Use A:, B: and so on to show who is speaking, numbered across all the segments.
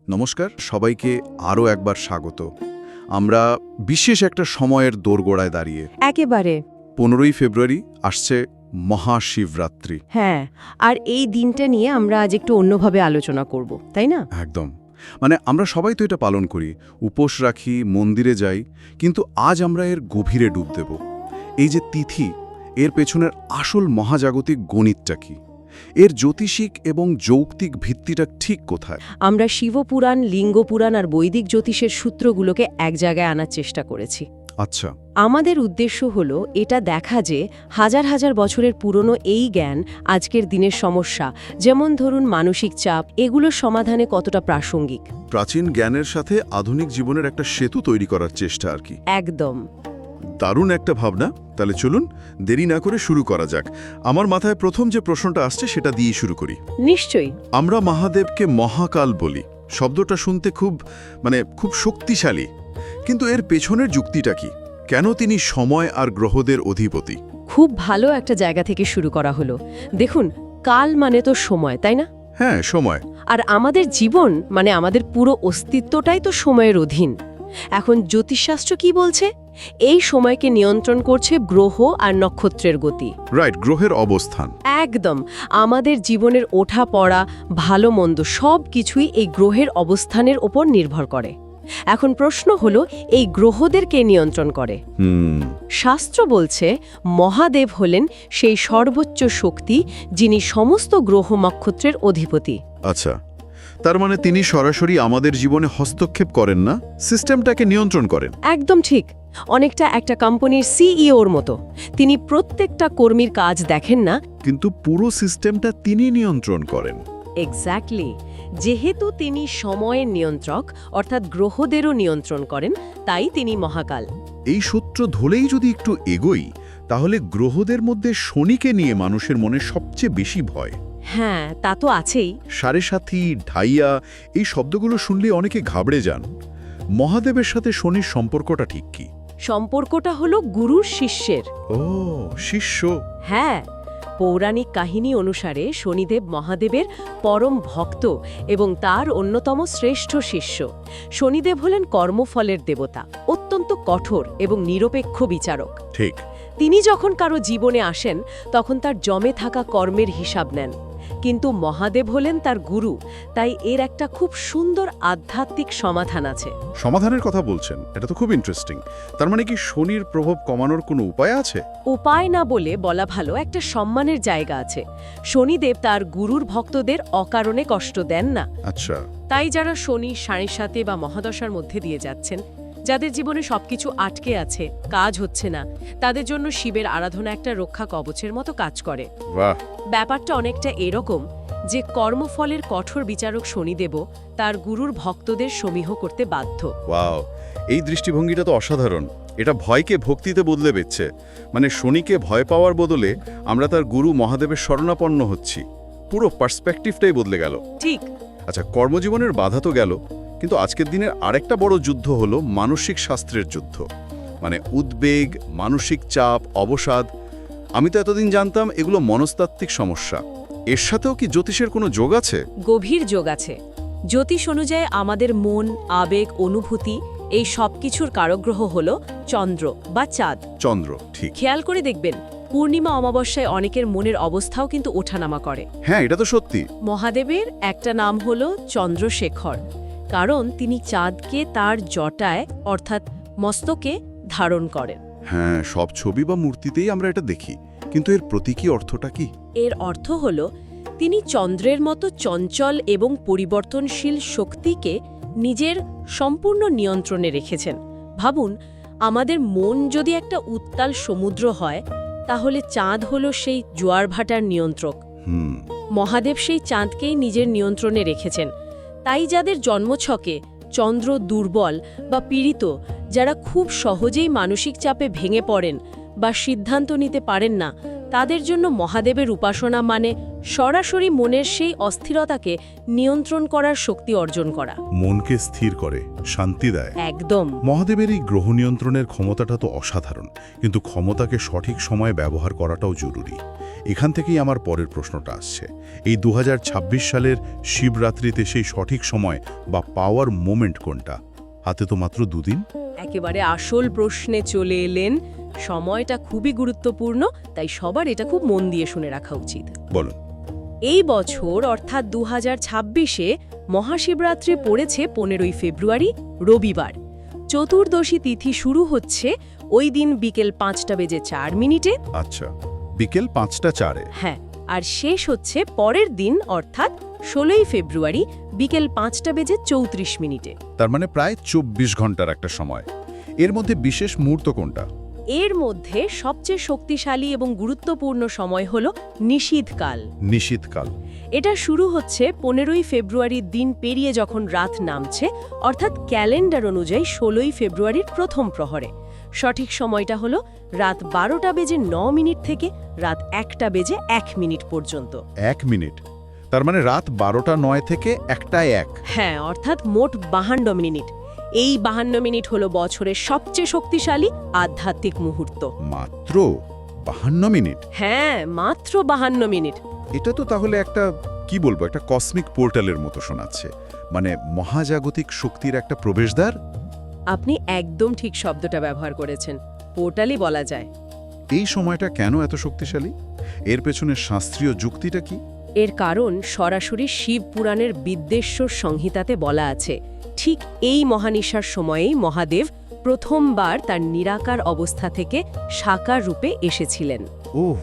A: নমস্কার, সবাইকে আরও একবার স্বাগত। আমরা বিশেষ একটা সময়ের দোরগোড়ায় দাঁড়িয়ে।
B: একেবারে।
A: 15ই ফেব্রুয়ারি আসছে মহাশিবরাত্রি।
B: হ্যাঁ, আর এই দিনটা নিয়ে আমরা আজ একটু অন্যভাবে আলোচনা করব, তাই না?
A: একদম। মানে আমরা সবাই তো এটা পালন করি, উপোস রাখি, মন্দিরে যাই, কিন্তু আজ আমরা এর গভীরে ডুব দেব। এই যে তিথি, এর পেছনের আসল মহাজাগতিক গণিতটা কি? এর জ্যোতিষিক এবং যৌক্তিক ভিত্তিটা ঠিক কোথায়?
B: আমরা শিবপুরাণ, লিঙ্গপুরাণ আর বৈদিক জ্যোতিষের সূত্রগুলোকে এক জায়গায় আনার চেষ্টা করেছি।
A: আচ্ছা।
B: আমাদের উদ্দেশ্য হলো এটা দেখা যে হাজার হাজার বছরের পুরনো এই জ্ঞান আজকের দিনের সমস্যা, যেমন ধরুন মানসিক চাপ, এগুলোর সমাধানে কতটা প্রাসঙ্গিক।
A: প্রাচীন জ্ঞানের সাথে আধুনিক জীবনের একটা সেতু তৈরি করার চেষ্টা আর কি।
B: একদম।
A: দারুণ একটা ভাবনা। তাহলে চলুন দেরি না করে শুরু করা যাক। আমার মাথায় প্রথম যে প্রশ্নটা আসছে সেটা দিয়ে শুরু করি।
B: নিশ্চয়ই।
A: আমরা মহাদেবকে মহাকাল বলি। শব্দটা শুনতে খুব শক্তিশালী, কিন্তু এর পেছনের যুক্তিটা কি? কেন তিনি সময় আর গ্রহদের অধিপতি?
B: খুব ভালো একটা জায়গা থেকে শুরু করা হলো। দেখুন, কাল মানে তো সময়, তাই না?
A: হ্যাঁ, সময়।
B: আর আমাদের জীবন মানে আমাদের পুরো অস্তিত্বটাই তো সময়ের অধীন। এখন জ্যোতিষশাস্ত্র কি বলছে? এই সময়কে নিয়ন্ত্রণ করছে গ্রহ আর নক্ষত্রের গতি।
A: রাইট, গ্রহের অবস্থান।
B: একদম। আমাদের জীবনের ওঠা পড়া, ভালো মন্দ সব কিছুই এই গ্রহের অবস্থানের ওপর নির্ভর করে। এখন প্রশ্ন হলো, এই গ্রহদের কে নিয়ন্ত্রণ করে? শাস্ত্র বলছে মহাদেব হলেন সেই সর্বোচ্চ শক্তি, যিনি সমস্ত গ্রহ নক্ষত্রের অধিপতি।
A: আচ্ছা, তার মানে তিনি সরাসরি আমাদের জীবনে হস্তক্ষেপ করেন না, সিস্টেমটাকে নিয়ন্ত্রণ করেন।
B: একদম ঠিক। অনেকটা একটা কোম্পানির সিইওর মতো। তিনি প্রত্যেকটা কর্মীর কাজ দেখেন না,
A: কিন্তু পুরো সিস্টেমটা তিনি নিয়ন্ত্রণ করেন।
B: এক্স্যাক্টলি। যেহেতু তিনি সময়ের নিয়ন্ত্রক, অর্থাৎ গ্রহদেরও নিয়ন্ত্রণ করেন, তাই তিনি মহাকাল।
A: এই সূত্র ধরেই যদি একটু এগোই, তাহলে গ্রহদের মধ্যে শনিকে নিয়ে মানুষের মনে সবচেয়ে বেশি ভয়।
B: হ্যাঁ, তা তো আছেই।
A: সাড়ে সাথী, ঢাইয়া, এই শব্দগুলো শুনলে অনেকে ঘাবড়ে যান। মহাদেবের সাথে শনির সম্পর্কটা ঠিক কি?
B: সম্পর্কটা হলো গুরুর শিষ্যের।
A: ও, শিষ্য।
B: হ্যাঁ, পৌরাণিক কাহিনী অনুসারে শনিদেব মহাদেবের পরম ভক্ত এবং তার অন্যতম শ্রেষ্ঠ শিষ্য। শনিদেব হলেন কর্মফলের দেবতা, অত্যন্ত কঠোর এবং নিরপেক্ষ বিচারক।
A: ঠিক।
B: তিনি যখন কারো জীবনে আসেন, তখন তার জমে থাকা কর্মের হিসাব নেন। কিন্তু মহাদেব হলেন তার গুরু, তাই এর একটা খুব সুন্দর আধ্যাত্মিক সমাধান আছে।
A: সমাধানের কথা বলছেন, এটা তো খুব ইন্টারেস্টিং। তার মানে কি শনির প্রভাব কমানোর কোনো উপায় আছে?
B: উপায় না বলে বলা ভালো, একটা সম্মানের জায়গা আছে। শনিদেব তার গুরুর ভক্তদের অকারণে কষ্ট দেন না।
A: আচ্ছা।
B: তাই যারা শনি সাড়ে সাতে বা মহাদশার মধ্যে দিয়ে যাচ্ছেন, যাদের জীবনে সবকিছু আটকে আছে, কাজ হচ্ছে না, তাদের জন্য শিবের আরাধনা একটা রক্ষা কবচের মতো কাজ করে।
A: বাহ।
B: ব্যাপারটা অনেকটা এরকম যে কর্মফলের কঠোর বিচারক শনিদেবও তার গুরুর ভক্তদের সমীহ করতে বাধ্য।
A: ওয়াও, এই দৃষ্টিভঙ্গিটা তো অসাধারণ। এটা ভয়কে ভক্তিতে বদলে দিচ্ছে। মানে শনিকে ভয় পাওয়ার বদলে আমরা তার গুরু মহাদেবের শরণাপন্ন হচ্ছি। পুরো পার্সপেক্টিভটাই বদলে গেল।
B: ঠিক।
A: আচ্ছা, কর্মজীবনের বাধা তো গেল, কিন্তু আজকের দিনের আরেকটা বড় যুদ্ধ হলো মানসিক শাস্ত্রের যুদ্ধ। মানে উদ্বেগ, মানসিক চাপ, অবসাদ। আমি তো এতদিন জানতাম এগুলো মনস্তাত্ত্বিক সমস্যা। এর সাথেও কি জ্যোতিষের কোনো যোগ আছে?
B: গভীর যোগ আছে। জ্যোতিষ অনুযায়ী আমাদের মন, আবেগ, অনুভূতি এই সব কিছুর কারগ্রহ হল চন্দ্র বা চাঁদ।
A: চন্দ্র, ঠিক।
B: খেয়াল করে দেখবেন, পূর্ণিমা অমাবস্যায় অনেকের মনের অবস্থাও কিন্তু ওঠানামা করে।
A: হ্যাঁ, এটা তো সত্যি।
B: মহাদেবের একটা নাম হল চন্দ্রশেখর, কারণ তিনি চাঁদকে তার জটায় অর্থাৎ মস্তকে ধারণ করেন।
A: হ্যাঁ, সব ছবি বা মূর্তিতেই আমরা এটা দেখি, কিন্তু এর প্রতীকী অর্থটা কি?
B: এর অর্থ হল তিনি চন্দ্রের মতো চঞ্চল এবং পরিবর্তনশীল শক্তিকে নিজের সম্পূর্ণ নিয়ন্ত্রণে রেখেছেন। ভাবুন, আমাদের মন যদি একটা উত্তাল সমুদ্র হয়, তাহলে চাঁদ হলো সেই জোয়ার ভাটার নিয়ন্ত্রক। মহাদেব সেই চাঁদকেই নিজের নিয়ন্ত্রণে রেখেছেন। তাই যাদের জন্মছকে চন্দ্র দুর্বল বা পীড়িত, যারা খুব সহজেই মানসিক চাপে ভেঙে পড়েন বা সিদ্ধান্ত নিতে পারেন না, তাদের জন্য মহাদেবের উপাসনা মানে সরাসরি মনের সেই অস্থিরতাকে নিয়ন্ত্রণ করার শক্তি অর্জন করা।
C: মনকে স্থির করে, শান্তি দেয়।
B: একদম।
C: মহাদেবের এই গ্রহ নিয়ন্ত্রণের ক্ষমতাটা তো অসাধারণ, কিন্তু ক্ষমতাকে সঠিক সময়ে ব্যবহার করাটাও জরুরি। এখান থেকেই আমার পরের প্রশ্নটা আসছে। এই 2026 সালের শিবরাত্রিতে সেই সঠিক সময় বা পাওয়ার মোমেন্ট কোনটা? হাতে তো মাত্র 2 দিন।
B: একেবারে আসল প্রশ্নে চলে এলেন। সময়টা খুবই গুরুত্বপূর্ণ, তাই সবার এটা খুব মন দিয়ে শুনে রাখা উচিত।
C: বলুন।
B: এই বছর অর্থাৎ 2026-এ মহাশিবরাত্রি পড়েছে 15ই ফেব্রুয়ারি, রবিবার। চতুর্দশী তিথি শুরু হচ্ছে ওই দিন বিকেল 5:04।
C: আচ্ছা, বিকেল 5:04-এ।
B: হ্যাঁ, আর শেষ হচ্ছে পরের দিন অর্থাৎ 16ই ফেব্রুয়ারি বিকেল 5:34।
C: তার মানে প্রায় 24 ঘন্টার একটা সময়। এর মধ্যে বিশেষ মুহূর্ত কোনটা?
B: এর মধ্যে সবচেয়ে শক্তিশালী এবং গুরুত্বপূর্ণ সময় হল নিশীথকাল।
C: নিশীথকাল।
B: এটা শুরু হচ্ছে 15ই ফেব্রুয়ারির দিন পেরিয়ে যখন রাত নামছে, অর্থাৎ ক্যালেন্ডার অনুযায়ী 16ই ফেব্রুয়ারির প্রথম প্রহরে। সঠিক সময়টা হলো রাত 12:09 থেকে রাত 1:01 পর্যন্ত।
C: 1 মিনিট। তার মানে রাত 12:09 থেকে 1:01।
B: হ্যাঁ, অর্থাৎ মোট 52 মিনিট। এই 52 মিনিট হলো বছরের সবচেয়ে শক্তিশালী আধ্যাত্মিক মুহূর্ত।
C: মাত্র 52 মিনিট?
B: হ্যাঁ, মাত্র 52 মিনিট।
C: এটা তো তাহলে একটা, কি বলবো, একটা কসমিক পোর্টালের মতো শোনাচ্ছে। মানে মহাজাগতিক শক্তির একটা প্রবেশদ্বার।
B: আপনি একদম ঠিক শব্দটা ব্যবহার করেছেন, পোর্টালই বলা যায়।
C: এই সময়টা কেন এত শক্তিশালী? এর পেছনে শাস্ত্রীয় যুক্তিটা কি?
B: এর কারণ সরাসরি শিব পুরাণের বিদ্বেশ্বর সংহিতাতে বলা আছে, ঠিক এই মহানিশার সময়েই মহাদেব প্রথমবার তার নিরাকার অবস্থা থেকে সাকার রূপে এসেছিলেন।
C: ওহ।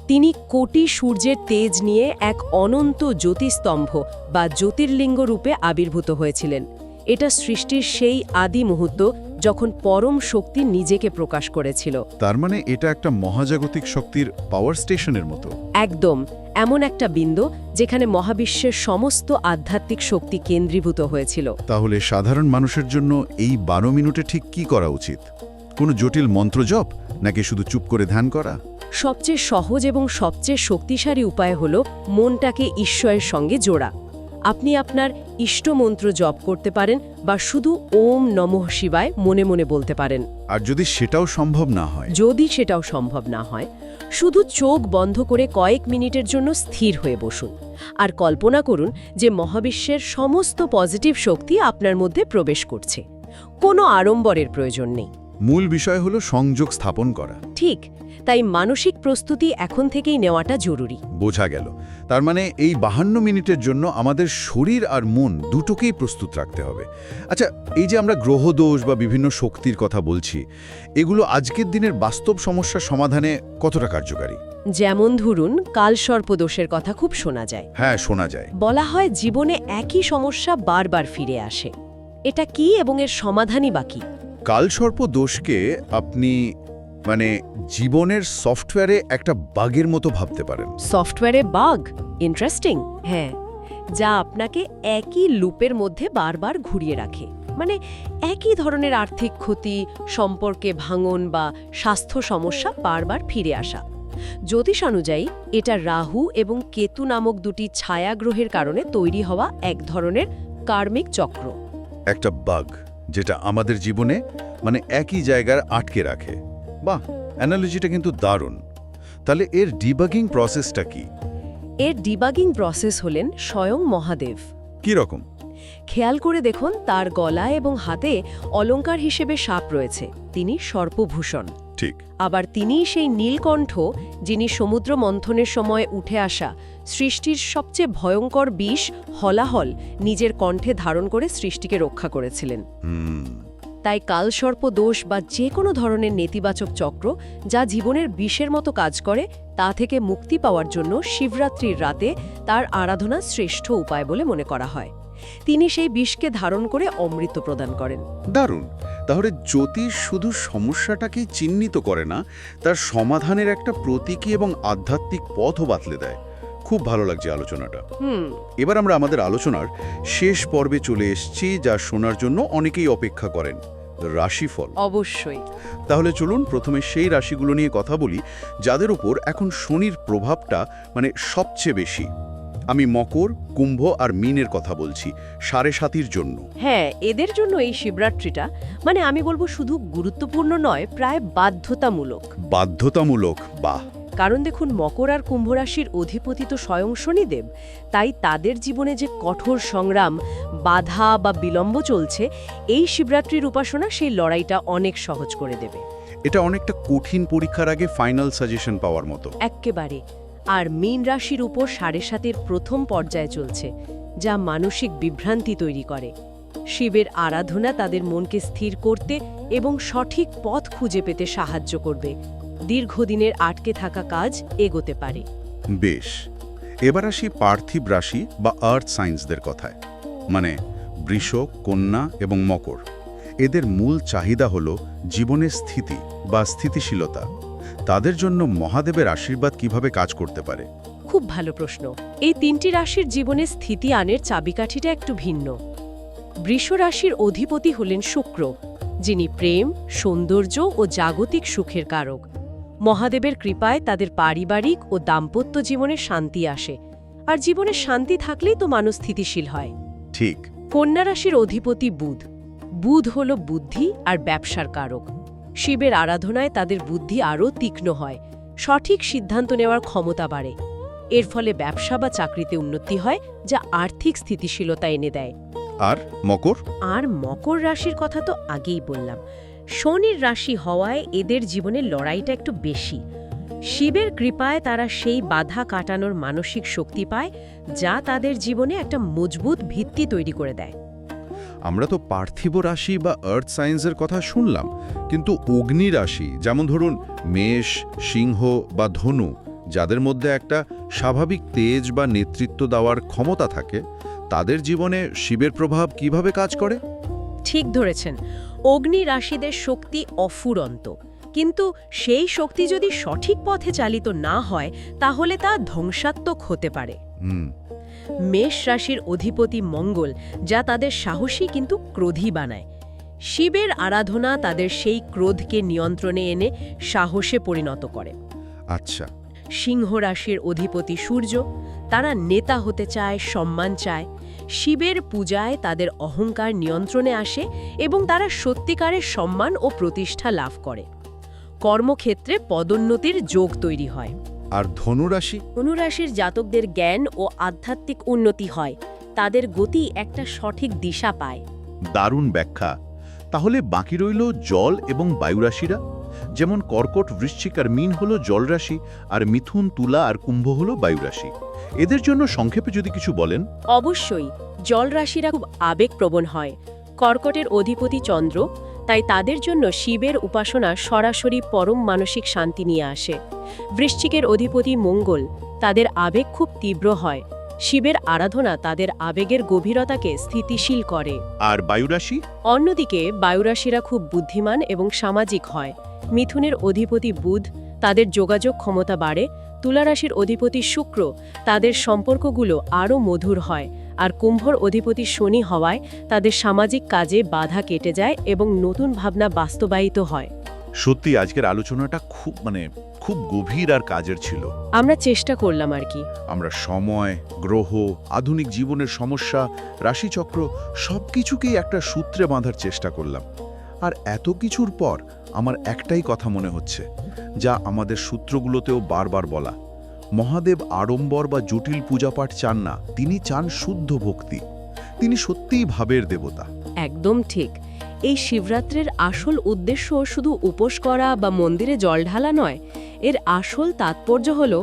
B: তিনি কোটি সূর্যের তেজ নিয়ে এক অনন্ত জ্যোতিস্তম্ভ বা জ্যোতির্লিঙ্গ রূপে আবির্ভূত হয়েছিলেন। এটা সৃষ্টির সেই আদি মুহূর্ত যখন পরম শক্তি নিজেকে প্রকাশ করেছিল।
C: তার মানে এটা একটা মহাজাগতিক শক্তির পাওয়ার স্টেশনের মতো।
B: একদম, এমন একটা বিন্দু যেখানে মহাবিশ্বের সমস্ত আধ্যাত্মিক শক্তি কেন্দ্রীভূত হয়েছিল।
C: তাহলে সাধারণ মানুষের জন্য এই 12 মিনিটে ঠিক কি করা উচিত? কোনো জটিল মন্ত্র জপ, নাকি শুধু চুপ করে ধ্যান করা?
B: সবচেয়ে সহজ এবং সবচেয়ে শক্তিশালী উপায় হল মনটাকে ঈশ্বরের সঙ্গে জোড়া। আপনি আপনার ইষ্টমন্ত্র জপ করতে পারেন বা শুধু ওম নমঃ শিবায় মনে মনে বলতে পারেন।
C: আর যদি সেটাও সম্ভব না হয়?
B: যদি সেটাও সম্ভব না হয়, শুধু চোখ বন্ধ করে কয়েক মিনিটের জন্য স্থির হয়ে বসুন আর কল্পনা করুন যে মহাবিশ্বের সমস্ত পজিটিভ শক্তি আপনার মধ্যে প্রবেশ করছে। কোনো আড়ম্বরের প্রয়োজন নেই।
C: মূল বিষয় হলো সংযোগ স্থাপন করা।
B: ঠিক, তাই মানসিক প্রস্তুতি এখন থেকেই নেওয়াটা জরুরি।
C: বোঝা গেল। তার মানে এই 52 মিনিটের জন্য আমাদের শরীর আর মন দুটোকেই প্রস্তুত রাখতে হবে। আচ্ছা, এই যে আমরা গ্রহদোষ বা বিভিন্ন শক্তির কথা বলছি, এগুলো আজকের দিনের বাস্তব সমস্যার সমাধানে কতটা কার্যকারী?
B: যেমন ধরুন, কালসর্পদোষের কথা খুব শোনা যায়।
C: হ্যাঁ, শোনা যায়।
B: বলা হয় জীবনে একই সমস্যা বারবার ফিরে আসে। এটা কি এবং এর সমাধানই বাকি?
C: কালসর্প দোষকে আপনি জীবনের সফটওয়্যারে একটা বাগের মতো ভাবতে পারেন।
B: সফটওয়্যারে বাগ? ইন্টারেস্টিং। হ্যাঁ, যা আপনাকে একই লুপের মধ্যে বারবার ঘুরিয়ে রাখে। মানে একই ধরনের আর্থিক ক্ষতি, সম্পর্কে ভাঙন বা স্বাস্থ্য সমস্যা বারবার ফিরে আসা। জ্যোতিষানুযায়ী এটা রাহু এবং কেতু নামক দুটি ছায়াগ্রহের কারণে তৈরি হওয়া এক ধরনের কার্মিক চক্র।
C: একটা বাগ যেটা আমাদের জীবনে একই জায়গায় আটকে রাখে। বাহ, অ্যানালজিটা কিন্তু দারুণ। তাহলে এর ডিবাগিং প্রসেসটা কি?
B: এর ডিবাগিং প্রসেস হলেন স্বয়ং মহাদেব।
C: কি রকম?
B: খেয়াল করে দেখুন, তার গলায় এবং হাতে অলংকার হিসেবে সাপ রয়েছে। তিনি সর্পভূষণ।
C: ঠিক।
B: আবার তিনিই সেই নীলকণ্ঠ যিনি সমুদ্র মন্থনের সময় উঠে আসা সৃষ্টির সবচেয়ে ভয়ঙ্কর বিষ হলাহল নিজের কণ্ঠে ধারণ করে সৃষ্টিকে রক্ষা করেছিলেন। তাই কালসর্প দোষ বা যে কোনো ধরনের নেতিবাচক চক্র যা জীবনের বিষের মতো কাজ করে, তা থেকে মুক্তি পাওয়ার জন্য শিবরাত্রির রাতে তার আরাধনা শ্রেষ্ঠ উপায় বলে মনে করা হয়। তিনি সেই বিষকে ধারণ করে অমৃত প্রদান করেন।
C: দারুণ। তাহলে জ্যোতিষ শুধু সমস্যাটাকেই চিহ্নিত করে না, তার সমাধানের একটা প্রতীকী এবং আধ্যাত্মিক পথও বাতলে দেয়। খুব ভালো লাগছে আলোচনাটা। এবার আমরা আমাদের আলোচনার শেষ পর্বে চলে এসেছি, যা শোনার জন্য অনেকেই অপেক্ষা করেন।
A: রাশিফল।
B: অবশ্যই।
A: তাহলে চলুন প্রথমে সেই রাশিগুলো নিয়ে কথা বলি যাদের উপর এখন শনির প্রভাবটা সবচেয়ে বেশি। আমি মকর, কুম্ভ আর মীনের কথা বলছি 7.5 জন্য।
B: হ্যাঁ, এদের জন্য এই শিবরাত্রিটা আমি বলবো শুধু গুরুত্বপূর্ণ নয়, প্রায় বাধ্যতামূলক।
A: বাধ্যতামূলক, বাহ।
B: কারণ দেখুন, মকর আর কুম্ভ রাশির অধিপতি তো স্বয়ং শনিদেব, তাই তাদের জীবনে যে কঠোর সংগ্রাম, বাধা বা বিলম্ব চলছে, এই শিবরাত্রির উপাসনা সেই লড়াইটা অনেক সহজ করে দেবে।
A: এটা অনেকটা কঠিন পরীক্ষার আগে ফাইনাল সাজেশন পাওয়ার মতো।
B: এক্কেবারে। আর মীন রাশির উপর 7.5-এর প্রথম পর্যায়ে চলছে, যা মানসিক বিভ্রান্তি তৈরি করে। শিবের আরাধনা তাদের মনকে স্থির করতে এবং সঠিক পথ খুঁজে পেতে সাহায্য করবে। দীর্ঘদিনের আটকে থাকা কাজ এগোতে পারে।
A: বেশ, এবার আসি পার্থিব রাশি বা আর্থ সাইন্সদের কথায়, বৃষ, কন্যা এবং মকর। এদের মূল চাহিদা হলো জীবনের স্থিতি বা স্থিতিশীলতা। তাদের জন্য মহাদেবের আশীর্বাদ কিভাবে কাজ করতে পারে?
B: খুব ভালো প্রশ্ন। এই 3টি রাশির জীবনে স্থিতি আনের চাবিকাঠিটা একটু ভিন্ন। বৃষ রাশির অধিপতি হলেন শুক্র, যিনি প্রেম, সৌন্দর্য ও জাগতিক সুখের কারক। মহাদেবের কৃপায় তাদের পারিবারিক ও দাম্পত্য জীবনে শান্তি আসে, আর জীবনে শান্তি থাকলেই তো মানুষ স্থিতিশীল হয়।
A: ঠিক।
B: কন্যা রাশির অধিপতি বুধ। বুধ হল বুদ্ধি আর ব্যবসার কারক। শিবের আরাধনায় তাদের বুদ্ধি আরও তীক্ষ্ণ হয়, সঠিক সিদ্ধান্ত নেওয়ার ক্ষমতা বাড়ে। এর ফলে ব্যবসা বা চাকরিতে উন্নতি হয়, যা আর্থিক স্থিতিশীলতা এনে দেয়।
A: আর মকর?
B: আর মকর রাশির কথা তো আগেই বললাম। শনির রাশি হওয়ায় এদের জীবনের লড়াইটা একটু বেশি। শিবের কৃপায় তারা সেই বাধা কাটানোর মানসিক শক্তি পায়, যা তাদের জীবনে একটা মজবুত ভিত্তি তৈরি করে দেয়।
A: আমরা তো পার্থিব রাশি বা আর্থ সায়েন্সের কথা শুনলাম, কিন্তু অগ্নি রাশি, যেমন ধরুন মেষ, সিংহ বা ধনু, যাদের মধ্যে একটা স্বাভাবিক তেজ বা নেতৃত্ব দেওয়ার ক্ষমতা থাকে, তাদের জীবনে শিবের প্রভাব কিভাবে কাজ করে?
B: ঠিক ধরেছেন। অগ্নি রাশিদের শক্তি অফুরন্ত, কিন্তু সেই শক্তি যদি সঠিক পথে চালিত না হয়, তাহলে তা ধ্বংসাত্মক হতে পারে। মেষ রাশির অধিপতি মঙ্গল, যা তাদের সাহসী কিন্তু ক্রোধী বানায়। শিবের আরাধনা তাদের সেই ক্রোধকে নিয়ন্ত্রণে এনে সাহসে পরিণত করে।
A: আচ্ছা।
B: সিংহ রাশির অধিপতি সূর্য, তারা নেতা হতে চায়, সম্মান চায়। শিবের পূজায় তাদের অহংকার নিয়ন্ত্রণে আসে এবং তারা সত্যিকারের সম্মান ও প্রতিষ্ঠা লাভ করে। কর্মক্ষেত্রে পদোন্নতির যোগ তৈরি হয়।
A: আর ধনুরাশি?
B: ধনুরাশির জাতকদের জ্ঞান ও আধ্যাত্মিক উন্নতি হয়, তাদের গতি একটা সঠিক দিশা পায়।
A: দারুণ ব্যাখ্যা। তাহলে বাকি রইল জল এবং বায়ুরাশিরা, যেমন কর্কট, বৃশ্চিক আর মীন হলো জল রাশি, আর মিথুন, তুলা আর কুম্ভ হলো বায়ুরাশি। এদের জন্য সংক্ষেপে যদি কিছু বলেন।
B: অবশ্যই। জল রাশিরা খুব আবেগপ্রবণ হয়। কর্কটের অধিপতি চন্দ্র, তাই তাদের জন্য শিবের উপাসনা সরাসরি পরম মানসিক শান্তি নিয়ে আসে। বৃশ্চিকের অধিপতি মঙ্গল, তাদের আবেগ খুব তীব্র হয়। শিবের আরাধনা তাদের আবেগের গভীরতাকে স্থিতিশীল করে।
A: আর বায়ুরাশি?
B: অন্যদিকে বায়ুরাশিরা খুব বুদ্ধিমান এবং সামাজিক হয়। মিথুনের অধিপতি বুধ, তাদের যোগাযোগ ক্ষমতা বাড়ে। তুলা রাশির অধিপতি শুক্র, তাদের সম্পর্কগুলো আরও মধুর হয়। আর কুম্ভর অধিপতি শনি হওয়ায় তাদের সামাজিক কাজে বাধা কেটে যায় এবং নতুন ভাবনা বাস্তবায়িত হয়।
A: সত্যি আজকের আলোচনাটা খুব গভীর আর কাজের ছিল।
B: আমরা চেষ্টা করলাম আর কি।
A: আমরা সময়, গ্রহ, আধুনিক জীবনের সমস্যা, রাশিচক্র সবকিছুকেই একটা সূত্রে বাঁধার চেষ্টা করলাম। আর এত কিছুর পর আমার একটাই কথা মনে হচ্ছে, যা আমাদের সূত্রগুলোতেও বারবার বলা: মহাদেব আড়ম্বর বা জটিল পূজাপাঠ চান না, তিনি চান শুদ্ধ ভক্তি। তিনি সত্যিই ভাবের দেবতা।
B: একদম ঠিক। এই শিবরাত্রির আসল উদ্দেশ্য শুধু উপোস করা বা মন্দিরে জল ঢালা নয়। এর আসল তাৎপর্য হল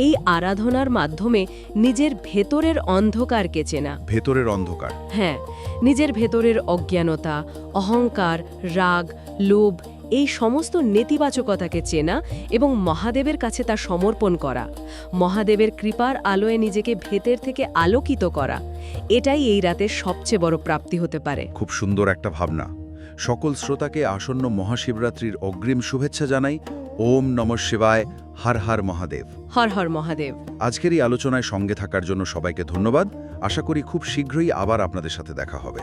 B: এই আরাধনার মাধ্যমে নিজের ভেতরের অন্ধকারকে চেনা।
A: ভেতরের অন্ধকার?
B: হ্যাঁ, নিজের ভেতরের অজ্ঞানতা, অহংকার, রাগ, লোভ, এই সমস্ত নেতিবাচকতাকে চেনা এবং মহাদেবের কাছে তা সমর্পণ করা। মহাদেবের কৃপার আলোয় নিজেকে ভেতর থেকে আলোকিত করা, এটাই এই রাতের সবচেয়ে বড় প্রাপ্তি হতে পারে।
A: খুব সুন্দর একটা ভাবনা। সকল শ্রোতাকে আসন্ন মহাশিবরাত্রির অগ্রিম শুভেচ্ছা জানাই। ওম নমঃ শিবায়। হর হর মহাদেব।
B: হর হর মহাদেব।
A: আজকের এই আলোচনায় সঙ্গে থাকার জন্য সবাইকে ধন্যবাদ। আশা করি খুব শীঘ্রই আবার আপনাদের সাথে দেখা হবে।